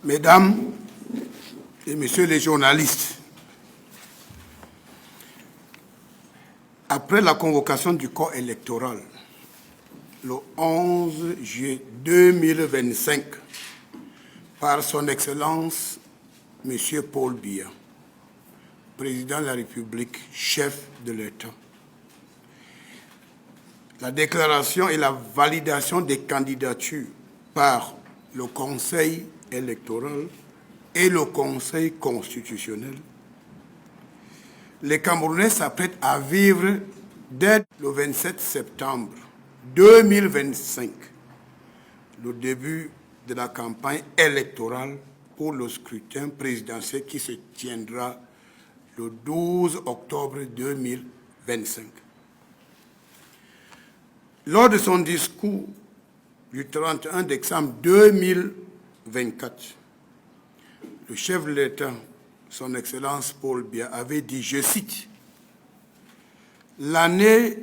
Mesdames et Messieurs les journalistes, après la convocation du corps électoral le 11 juillet 2025 par son Excellence M. Paul Biya, Président de la République, chef de l'État, la déclaration et la validation des candidatures par le Conseil électoral et le Conseil constitutionnel, les Camerounais s'apprêtent à vivre dès le 27 septembre 2025 le début de la campagne électorale pour le scrutin présidentiel qui se tiendra le 12 octobre 2025. Lors de son discours du 31 décembre 2024, le chef de l'État, son Excellence Paul Biya, avait dit, je cite, « L'année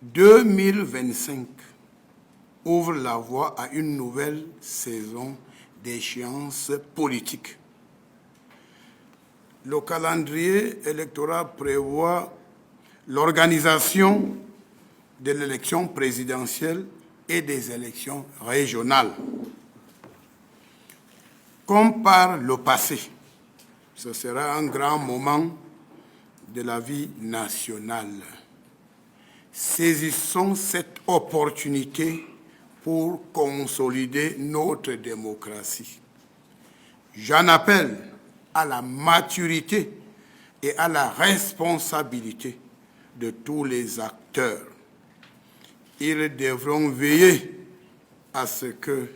2025 ouvre la voie à une nouvelle saison d'échéances politiques. Le calendrier électoral prévoit l'organisation de l'élection présidentielle et des élections régionales. Comme par le passé, ce sera un grand moment de la vie nationale. Saisissons cette opportunité pour consolider notre démocratie. J'en appelle à la maturité et à la responsabilité de tous les acteurs. Ils devront veiller à ce que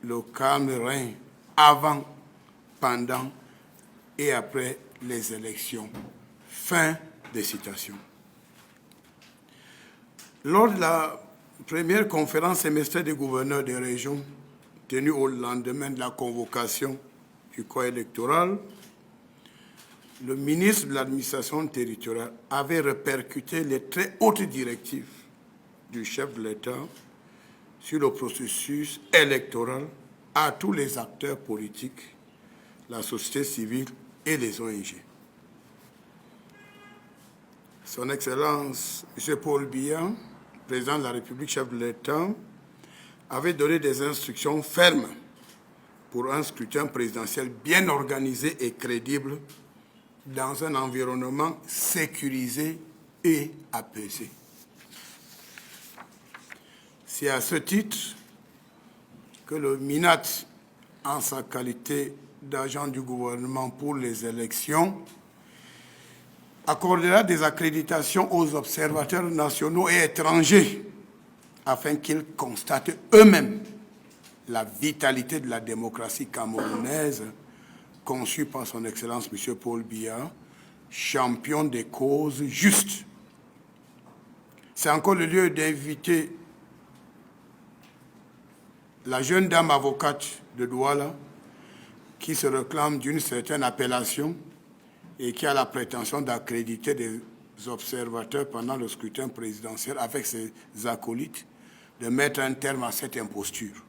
le calme règne avant, pendant et après les élections. » Fin de citation. Lors de la première conférence semestrielle des gouverneurs des régions, tenue au lendemain de la convocation du corps électoral, le ministre de l'administration territoriale avait répercuté les très hautes directives du chef de l'État sur le processus électoral à tous les acteurs politiques, la société civile et les ONG. Son Excellence M. Paul Biya, Président de la République, chef de l'État, avait donné des instructions fermes pour un scrutin présidentiel bien organisé et crédible dans un environnement sécurisé et apaisé. C'est à ce titre que le MINAT, en sa qualité d'agent du gouvernement pour les élections, accordera des accréditations aux observateurs nationaux et étrangers afin qu'ils constatent eux-mêmes la vitalité de la démocratie camerounaise conçue par son Excellence M. Paul Biya, champion des causes justes. C'est encore le lieu d'inviter la jeune dame avocate de Douala qui se réclame d'une certaine appellation et qui a la prétention d'accréditer des observateurs pendant le scrutin présidentiel avec ses acolytes, de mettre un terme à cette imposture.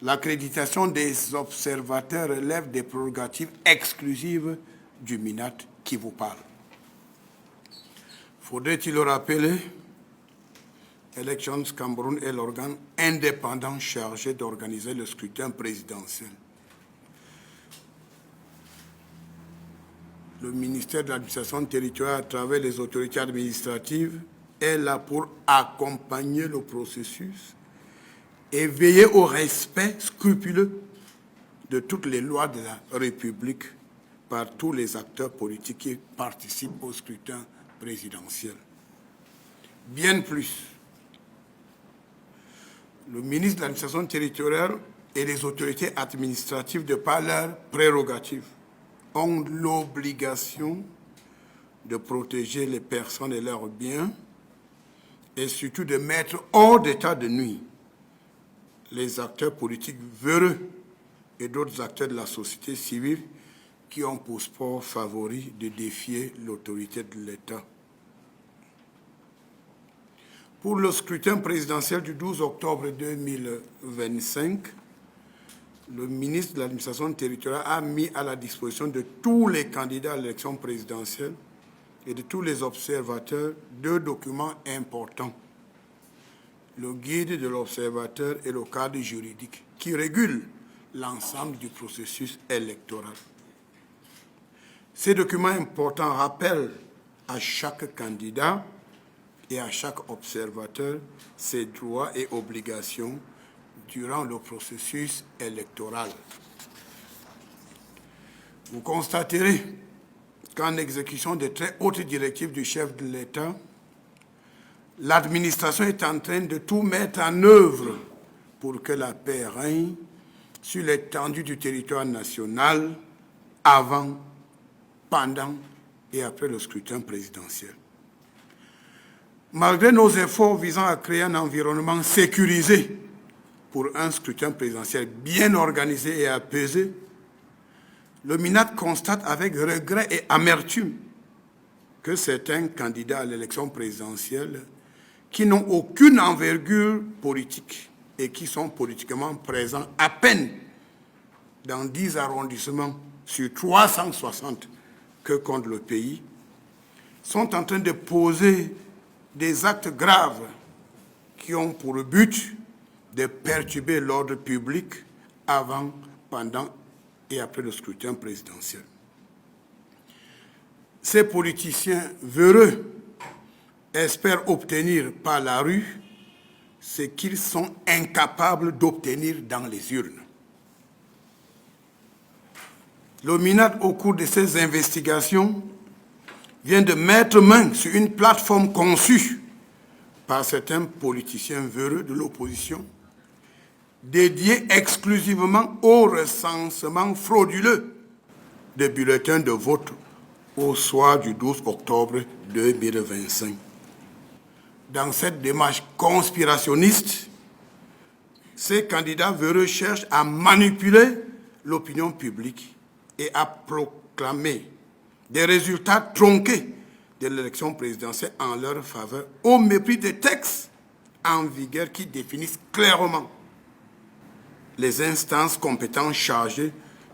L'accréditation des observateurs relève des prérogatives exclusives du MINAT qui vous parle. Faudrait-il le rappeler, Elections Cameroun est l'organe indépendant chargé d'organiser le scrutin présidentiel. Le ministère de l'administration territoriale, à travers les autorités administratives, est là pour accompagner le processus et veiller au respect scrupuleux de toutes les lois de la République par tous les acteurs politiques qui participent au scrutin présidentiel. Bien plus, le ministre de l'administration territoriale et les autorités administratives, de par leurs prérogatives, ont l'obligation de protéger les personnes et leurs biens et surtout de mettre hors d'état de nuire les acteurs politiques véreux et d'autres acteurs de la société civile qui ont pour sport favori de défier l'autorité de l'État. Pour le scrutin présidentiel du 12 octobre 2025, le ministre de l'administration territoriale a mis à la disposition de tous les candidats à l'élection présidentielle et de tous les observateurs 2 documents importants. Le guide de l'observateur et le cadre juridique qui régule l'ensemble du processus électoral. Ces documents importants rappellent à chaque candidat et à chaque observateur ses droits et obligations durant le processus électoral. Vous constaterez qu'en exécution des très hautes directives du chef de l'État, l'administration est en train de tout mettre en œuvre pour que la paix règne sur l'étendue du territoire national avant, pendant et après le scrutin présidentiel. Malgré nos efforts visant à créer un environnement sécurisé pour un scrutin présidentiel bien organisé et apaisé, le MINAT constate avec regret et amertume que certains candidats à l'élection présidentielle qui n'ont aucune envergure politique et qui sont politiquement présents à peine dans 10 arrondissements sur 360 que compte le pays, sont en train de poser des actes graves qui ont pour but de perturber l'ordre public avant, pendant et après le scrutin présidentiel. Ces politiciens véreux espèrent obtenir par la rue ce qu'ils sont incapables d'obtenir dans les urnes. Le MINAT, au cours de ses investigations, vient de mettre main sur une plateforme conçue par certains politiciens véreux de l'opposition, dédiée exclusivement au recensement frauduleux des bulletins de vote au soir du 12 octobre 2025. Dans cette démarche conspirationniste, ces candidats véreux cherchent à manipuler l'opinion publique et à proclamer des résultats tronqués de l'élection présidentielle en leur faveur, au mépris des textes en vigueur qui définissent clairement les instances compétentes chargées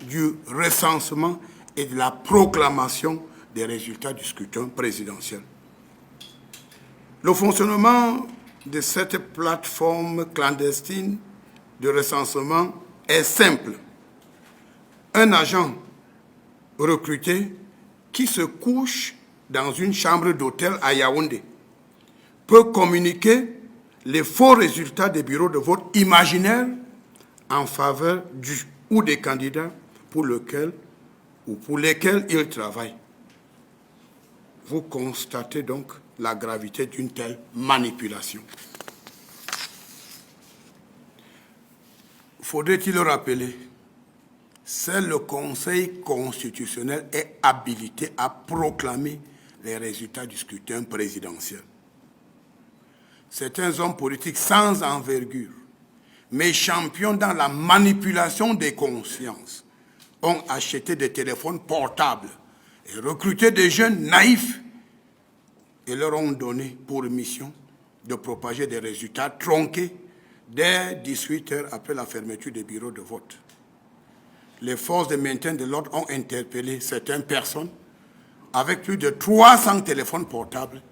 du recensement et de la proclamation des résultats du scrutin présidentiel. Le fonctionnement de cette plateforme clandestine de recensement est simple. Un agent recruté qui se couche dans une chambre d'hôtel à Yaoundé peut communiquer les faux résultats des bureaux de vote imaginaires en faveur du ou des candidats pour lesquels il travaille. Vous constatez donc la gravité d'une telle manipulation. Faudrait-il le rappeler, seul le Conseil constitutionnel est habilité à proclamer les résultats du scrutin présidentiel. Certains hommes politiques sans envergure, mais champions dans la manipulation des consciences, ont acheté des téléphones portables et recruté des jeunes naïfs et leur ont donné pour mission de propager des résultats tronqués dès 18 heures après la fermeture des bureaux de vote. Les forces de maintien de l'ordre ont interpellé certaines personnes avec plus de 300 téléphones portables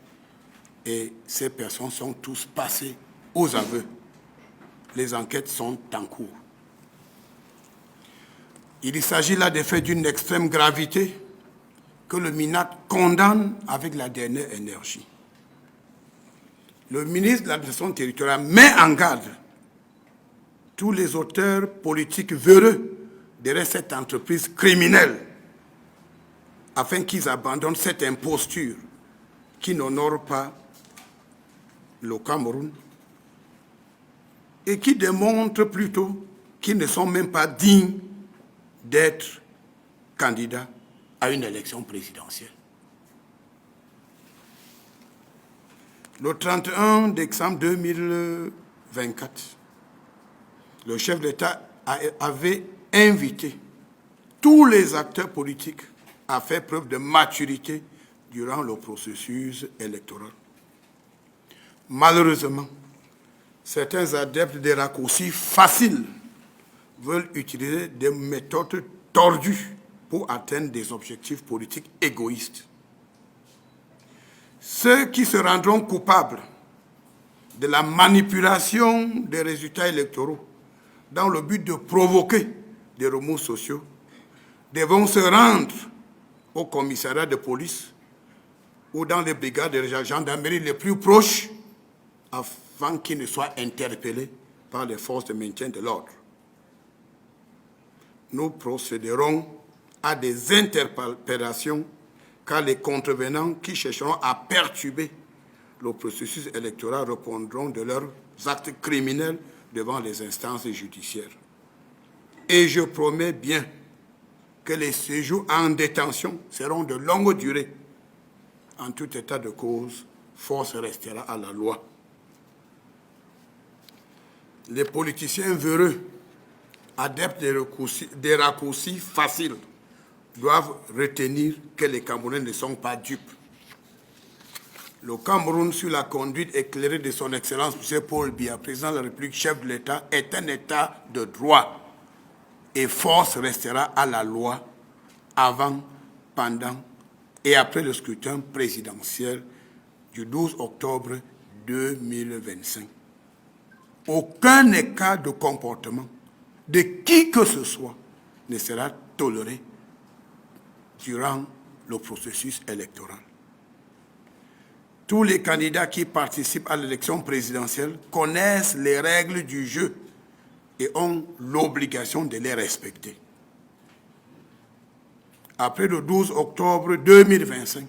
et ces personnes sont tous passées aux aveux. Les enquêtes sont en cours. Il s'agit là des faits d'une extrême gravité que le MINAT condamne avec la dernière énergie. Le ministre de l'administration territoriale met en garde tous les auteurs politiques véreux derrière cette entreprise criminelle afin qu'ils abandonnent cette imposture qui n'honore pas le Cameroun et qui démontre plutôt qu'ils ne sont même pas dignes d'être candidats à une élection présidentielle. Le 31 décembre 2024, le chef d'État avait invité tous les acteurs politiques à faire preuve de maturité durant le processus électoral. Malheureusement, certains adeptes des raccourcis faciles veulent utiliser des méthodes tordues pour atteindre des objectifs politiques égoïstes. Ceux qui se rendront coupables de la manipulation des résultats électoraux dans le but de provoquer des remous sociaux devront se rendre au commissariat de police ou dans les brigades de gendarmerie les plus proches afin qu'ils ne soient interpellés par les forces de maintien de l'ordre. Nous procéderons à des interpellations car les contrevenants qui chercheront à perturber le processus électoral répondront de leurs actes criminels devant les instances judiciaires. Et je promets bien que les séjours en détention seront de longue durée. En tout état de cause, force restera à la loi. Les politiciens véreux, adeptes des raccourcis faciles, doivent retenir que les Camerounais ne sont pas dupes. Le Cameroun, sur la conduite éclairée de son Excellence M. Paul Biya, président de la République, chef de l'État, est un État de droit et force restera à la loi avant, pendant et après le scrutin présidentiel du 12 octobre 2025. Aucun écart de comportement de qui que ce soit ne sera toléré durant le processus électoral. Tous les candidats qui participent à l'élection présidentielle connaissent les règles du jeu et ont l'obligation de les respecter. Après le 12 octobre 2025,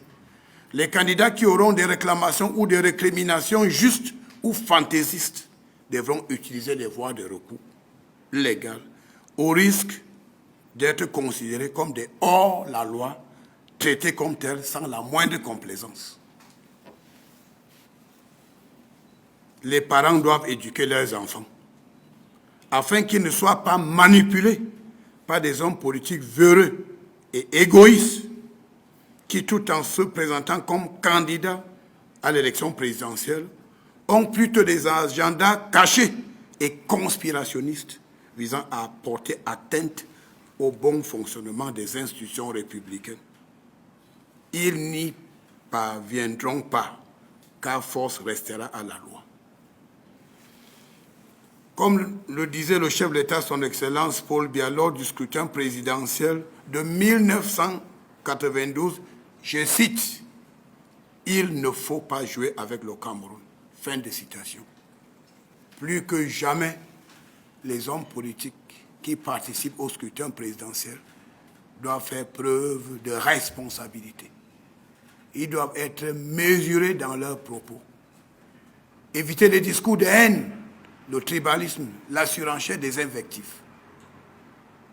les candidats qui auront des réclamations ou des récriminations justes ou fantaisistes devront utiliser les voies de recours légales au risque d'être considérés comme des hors-la-loi, traités comme tels sans la moindre complaisance. Les parents doivent éduquer leurs enfants afin qu'ils ne soient pas manipulés par des hommes politiques véreux et égoïstes qui, tout en se présentant comme candidats à l'élection présidentielle, ont plutôt des agendas cachés et conspirationnistes visant à porter atteinte au bon fonctionnement des institutions républicaines. Ils n'y parviendront pas, car force restera à la loi. Comme le disait le chef de l'État, son Excellence Paul Biya, lors du scrutin présidentiel de 1992, je cite, « Il ne faut pas jouer avec le Cameroun ». Fin de citation. Plus que jamais, les hommes politiques qui participent au scrutin présidentiel doivent faire preuve de responsabilité. Ils doivent être mesurés dans leurs propos. Éviter les discours de haine, le tribalisme, la surenchère des invectives.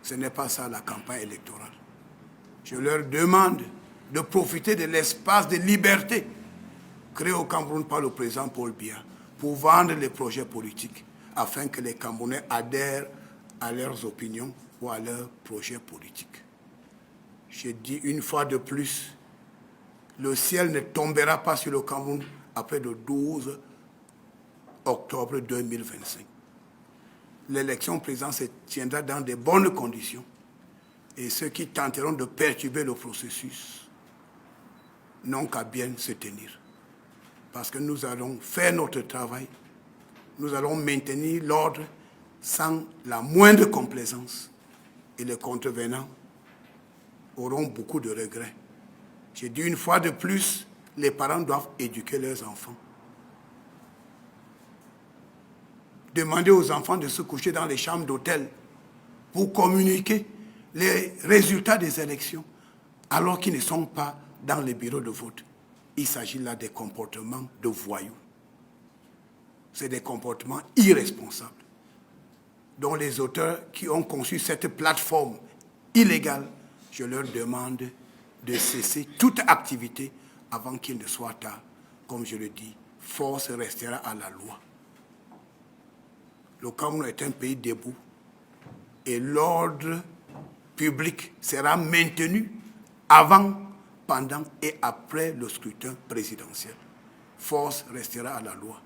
Ce n'est pas ça la campagne électorale. Je leur demande de profiter de l'espace de liberté créé au Cameroun par le président Paul Biya pour vendre les projets politiques afin que les Camerounais adhèrent à leurs opinions ou à leurs projets politiques. Je dis une fois de plus, le ciel ne tombera pas sur le Cameroun après le 12 octobre 2025. L'élection présidentielle se tiendra dans de bonnes conditions et ceux qui tenteront de perturber le processus n'ont qu'à bien se tenir. Parce que nous allons faire notre travail, nous allons maintenir l'ordre sans la moindre complaisance et les contrevenants auront beaucoup de regrets. J'ai dit une fois de plus, les parents doivent éduquer leurs enfants. Demander aux enfants de se coucher dans les chambres d'hôtel pour communiquer les résultats des élections alors qu'ils ne sont pas dans les bureaux de vote. Il s'agit là des comportements de voyous. C'est des comportements irresponsables dont les auteurs qui ont conçu cette plateforme illégale, je leur demande de cesser toute activité avant qu'il ne soit tard. Comme je le dis, force restera à la loi. Le Cameroun est un pays debout et l'ordre public sera maintenu avant, pendant et après le scrutin présidentiel. Force restera à la loi.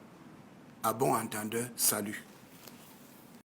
À bon entendeur, salut.